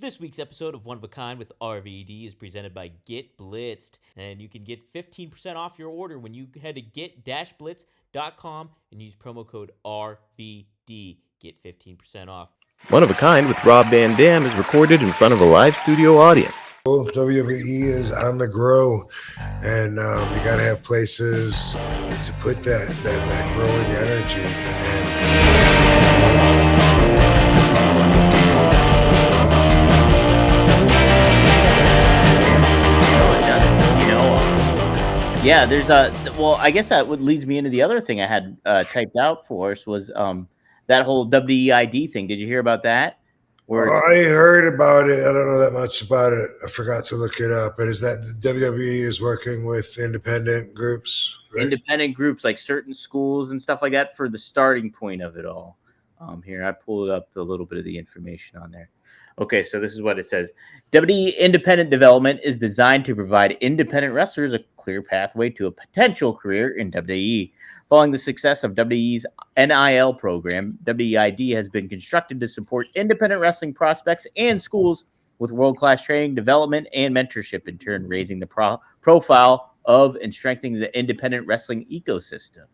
This week's episode of One of a Kind with RVD is presented by Get Blitzed, and you can get 15% off your order when you head to get-blitz.com and use promo code RVD. Get 15% off. One of a Kind with Rob Van Dam is recorded in front of a live studio audience. WWE is on the grow, and you got to have places to put that growing energy. Yeah, there's I guess that would leads me into the other thing I had typed out for us was that whole WEID thing. Did you hear about that? I heard about it. I don't know that much about it. I forgot to look it up. But is that the WWE is working with independent groups? Right? Independent groups like certain schools and stuff like that for the starting point of it all. Here, I pulled up a little bit of the information on there. Okay, so this is what it says. WWE independent development is designed to provide independent wrestlers a clear pathway to a potential career in WWE. Following the success of WWE's NIL program, WEID has been constructed to support independent wrestling prospects and schools with world-class training, development, and mentorship, in turn raising the profile of and strengthening the independent wrestling ecosystem.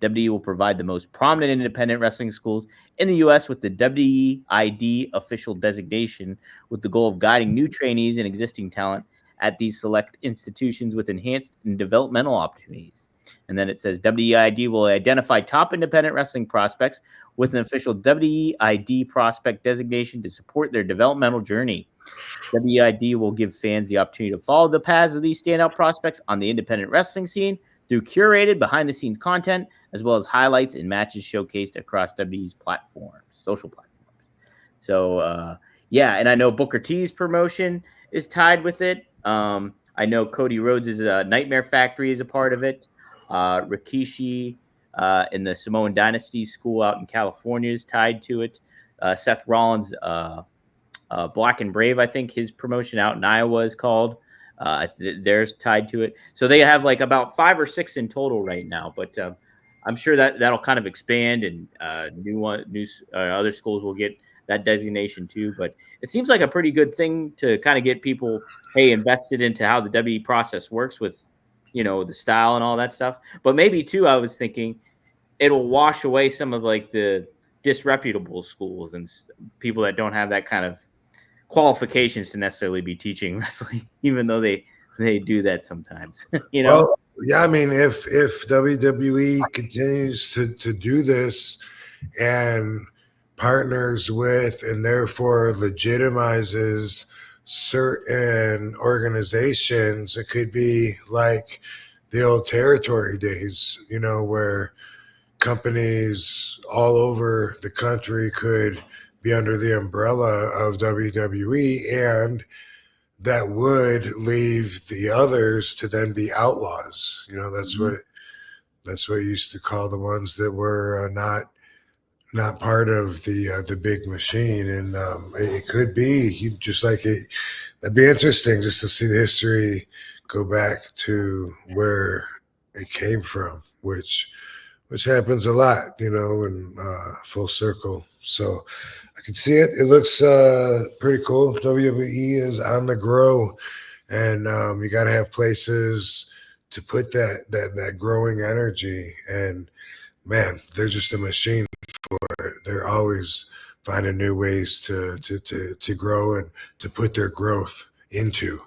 WWE will provide the most prominent independent wrestling schools in the U.S. with the WEID official designation, with the goal of guiding new trainees and existing talent at these select institutions with enhanced and developmental opportunities. And then it says WEID will identify top independent wrestling prospects with an official WEID prospect designation to support their developmental journey. WEID will give fans the opportunity to follow the paths of these standout prospects on the independent wrestling scene through curated behind-the-scenes content, as well as highlights and matches showcased across WWE's platforms, social platforms. So, yeah, and I know Booker T's promotion is tied with it. I know Cody Rhodes' Nightmare Factory is a part of it. Rikishi in the Samoan Dynasty School out in California is tied to it. Seth Rollins' Black and Brave, I think his promotion out in Iowa is called. They're tied to it. So they have like about 5 or 6 in total right now. But I'm sure that'll kind of expand, and other schools will get that designation too. But it seems like a pretty good thing to kind of get people, invested into how the WE process works with, the style and all that stuff. But maybe too, I was thinking it'll wash away some of like the disreputable schools and people that don't have that kind of qualifications to necessarily be teaching wrestling, even though they do that sometimes. Well, yeah, I mean, if WWE continues to do this and partners with and therefore legitimizes certain organizations, it could be like the old territory days, where companies all over the country could be under the umbrella of WWE, and that would leave the others to then be outlaws. That's what used to call the ones that were not part of the big machine. And it could be just like it. That'd be interesting just to see the history go back to where it came from, which happens a lot, in full circle. So I can see it. It looks pretty cool. WWE is on the grow, and you got to have places to put that growing energy. And man, they're just a machine for it. They're always finding new ways to grow and to put their growth into.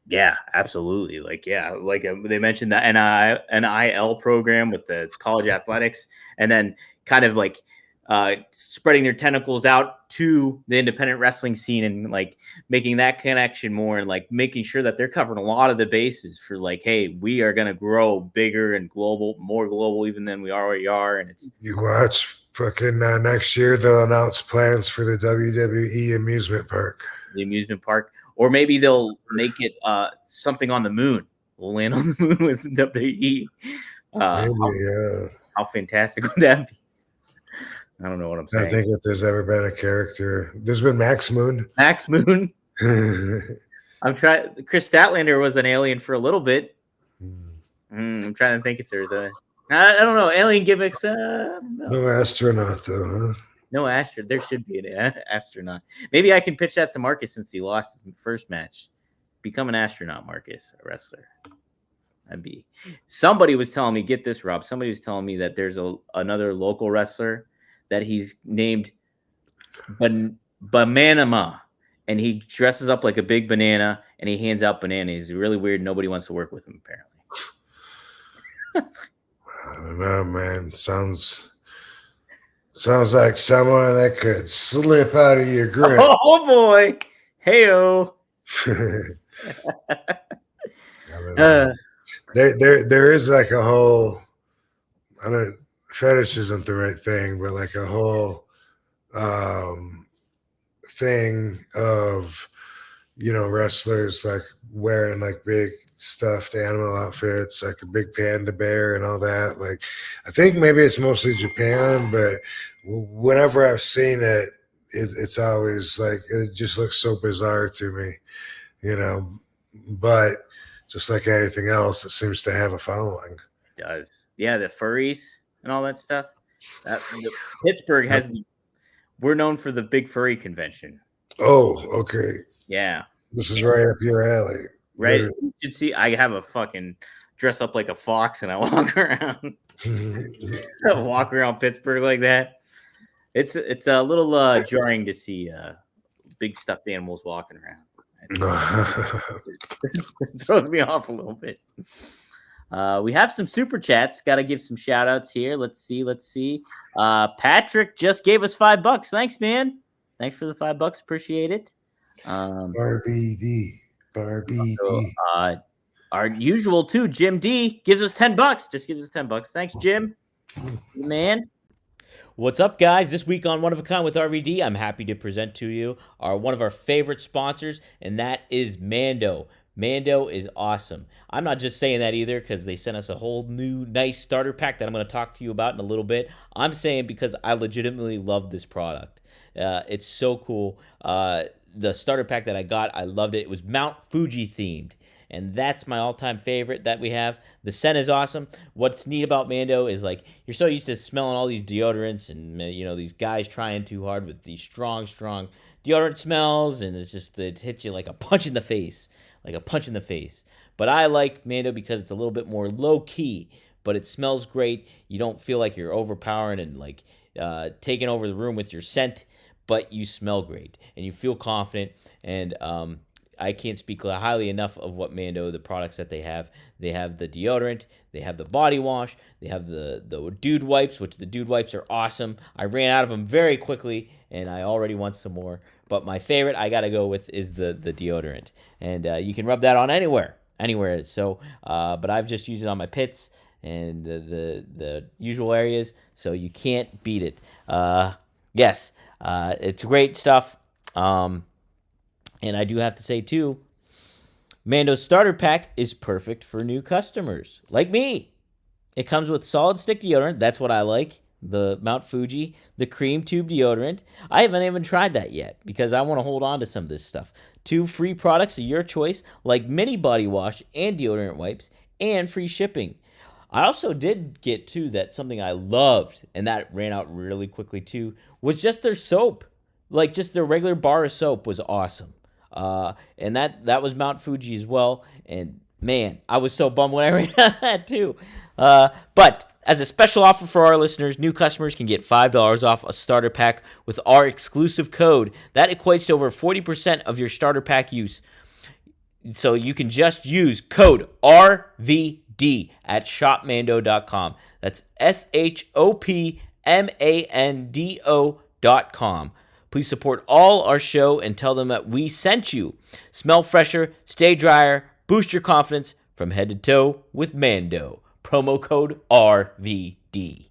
Yeah, absolutely. They mentioned the NIL program with the college athletics, and then kind of like spreading their tentacles out to the independent wrestling scene and like making that connection more, and like making sure that they're covering a lot of the bases for like, hey, we are going to grow bigger and more global even than we already are. And it's you watch fucking next year they'll announce plans for the WWE amusement park. The amusement park. Or maybe they'll make it something on the moon. We'll land on the moon with WWE. How fantastic would that be? I don't know what I'm saying. I think if there's ever been a character, there's been Max Moon. Max Moon. I'm trying. Chris Statlander was an alien for a little bit. I'm trying to think if there's I don't know, alien gimmicks. No astronaut though, huh? No astronaut. There should be an astronaut. Maybe I can pitch that to Marcus since he lost his first match. Become an astronaut, Marcus, a wrestler. That'd be. Somebody was telling me, get this, Rob. Somebody was telling me that there's another local wrestler that he's named Bananama, and he dresses up like a big banana and he hands out bananas. He's really weird. Nobody wants to work with him, apparently. I don't know, man. Sounds like someone that could slip out of your grip. Oh boy. Heyo. There is like a whole, fetish isn't the right thing, but like a whole thing of, wrestlers like wearing like big stuffed animal outfits, like the big panda bear and all that. Like, I think maybe it's mostly Japan, but whenever I've seen it, it's always like, it just looks so bizarre to me, but just like anything else, it seems to have a following. It does. Yeah, the furries and all that stuff. Pittsburgh has, we're known for the big furry convention. Oh, okay. Yeah. This is right up your alley. Right. You should see, I have a fucking dress up like a fox and I walk around. Walk around Pittsburgh like that. It's a little jarring to see big stuffed animals walking around. It throws me off a little bit. We have some super chats. Got to give some shout outs here. Let's see. Patrick just gave us $5. Thanks, man. Thanks for the $5. Appreciate it. RVD. Our usual too, Jim D gives us $10. Just gives us $10. Thanks, Jim. Man. What's up, guys? This week on One of a Kind with RVD, I'm happy to present to you one of our favorite sponsors, and that is Mando. Mando is awesome. I'm not just saying that either because they sent us a whole new nice starter pack that I'm going to talk to you about in a little bit. I'm saying because I legitimately love this product. It's so cool. The starter pack that I got, I loved it. It was Mount Fuji themed. And that's my all-time favorite that we have. The scent is awesome. What's neat about Mando is, like, you're so used to smelling all these deodorants and, these guys trying too hard with these strong deodorant smells, and it hits you like a punch in the face. But I like Mando because it's a little bit more low-key, but it smells great. You don't feel like you're overpowering and, like, taking over the room with your scent, but you smell great, and you feel confident, and I can't speak highly enough of what Mando, the products that they have. They have the deodorant, they have the body wash, they have the dude wipes, which the dude wipes are awesome. I ran out of them very quickly, and I already want some more. But my favorite I got to go with is the deodorant. And you can rub that on anywhere. So, but I've just used it on my pits and the usual areas, so you can't beat it. Yes, it's great stuff. And I do have to say, too, Mando's starter pack is perfect for new customers, like me. It comes with solid stick deodorant. That's what I like. The Mount Fuji, the cream tube deodorant. I haven't even tried that yet because I want to hold on to some of this stuff. 2 free products of your choice, like mini body wash and deodorant wipes, and free shipping. I also did get, too, that something I loved, and that ran out really quickly, too, was just their soap. Like, just their regular bar of soap was awesome. And that was Mount Fuji as well. And man, I was so bummed when I ran out of that too. But as a special offer for our listeners, new customers can get $5 off a starter pack with our exclusive code. That equates to over 40% of your starter pack use. So you can just use code RVD at shopmando.com. That's shopmando.com. Please support all our show and tell them that we sent you. Smell fresher, stay drier, boost your confidence from head to toe with Mando. Promo code RVD.